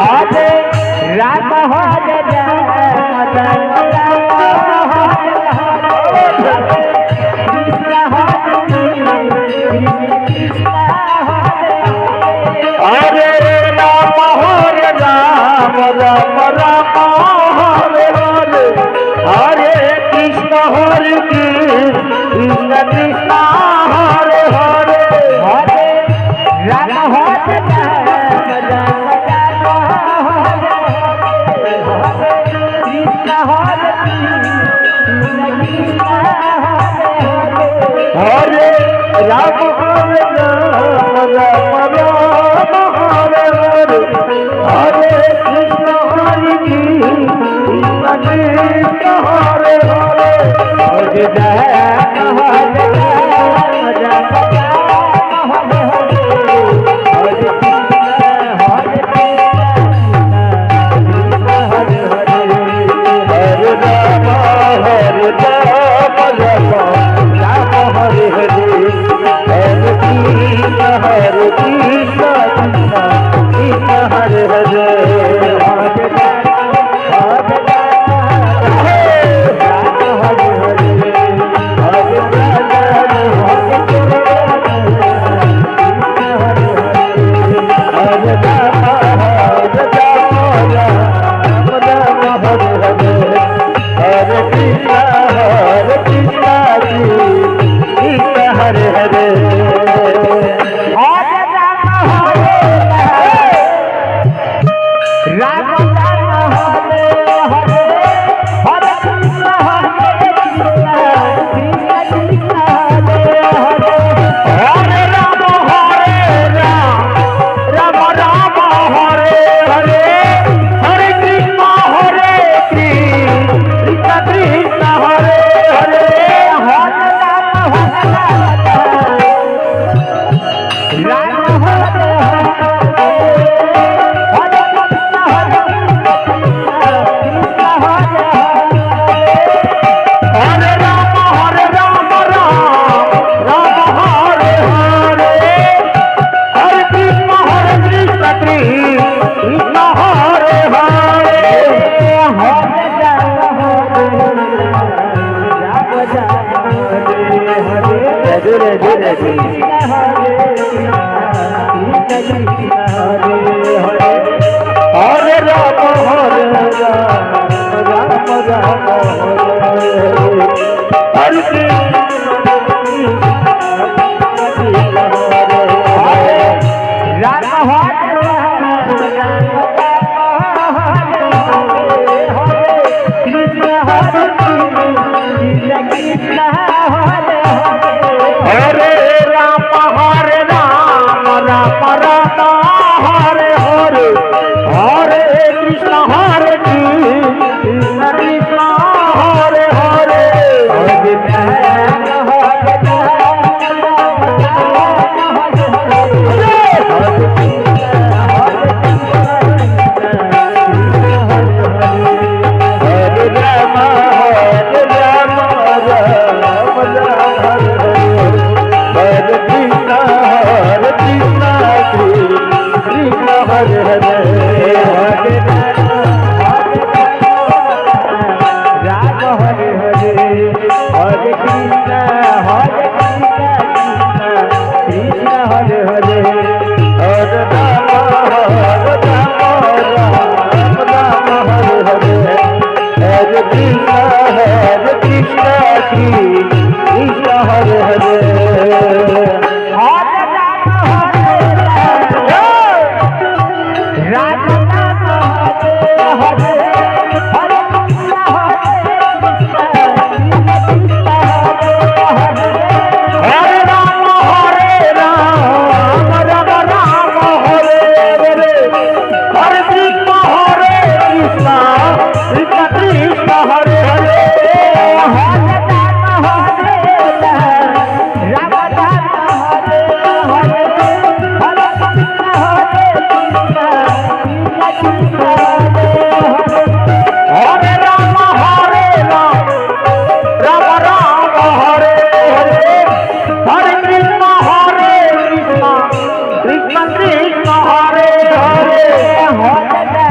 Hare Ram Hare Ram Krishna Hare Ram Hare Ram Ram Ram Hare Hare Hare Krishna Krishna Krishna Hare Hare Hare Ram Hare Ram Ram Krishna Hare Hare Ram Hare Ram Ram Ram Hare Hare Hare Krishna Krishna Hare Hare Hare Ram Hare Ram Ram Ram Hare Hare Hare Hare Ram Hare Ram Ram Ram Hare Hare Hare Krishna Krishna Krishna Hare Hare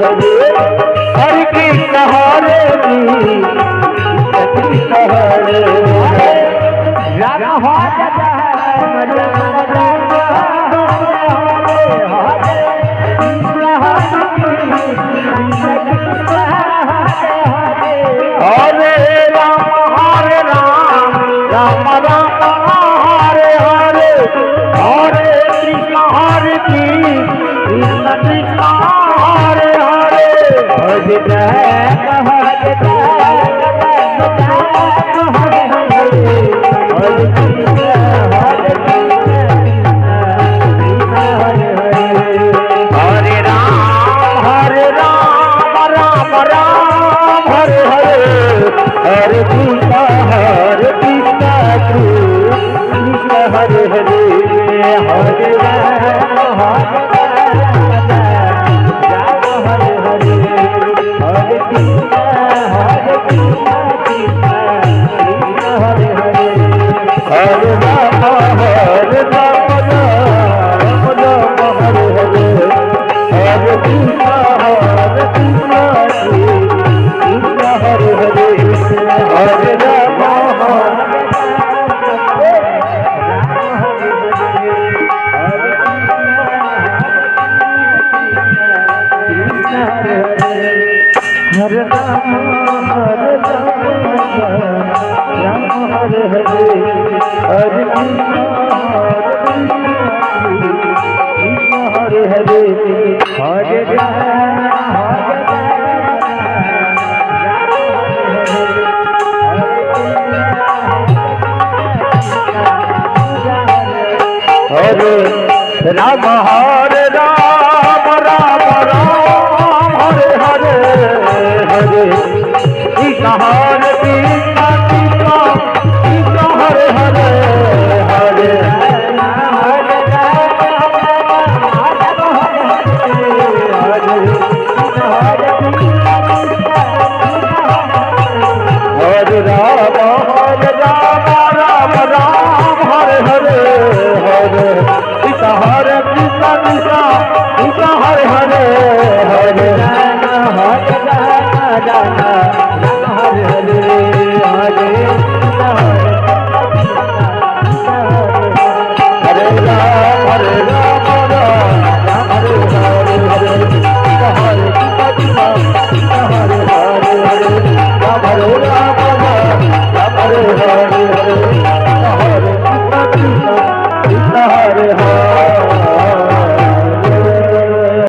Hare Krishna Hare Krishna Hare Ram Hare Ram Hare Ram Ram Ram Hare Hare Hare Krishna Hare Krishna Krishna Krishna Hare Hare Hare Hare Ram Ram Ram Hare Hare Hare Hare Krishna Krishna Krishna Hare Hare Hare Ram Hare Ram Hare Hare Hare Hare Ram Hare Ram Ram Hare Hare Hare Krishna Hare Krishna Krishna Hare Hare Hare Ram Hare Ram Ram Hare Hare Hare Hare Krishna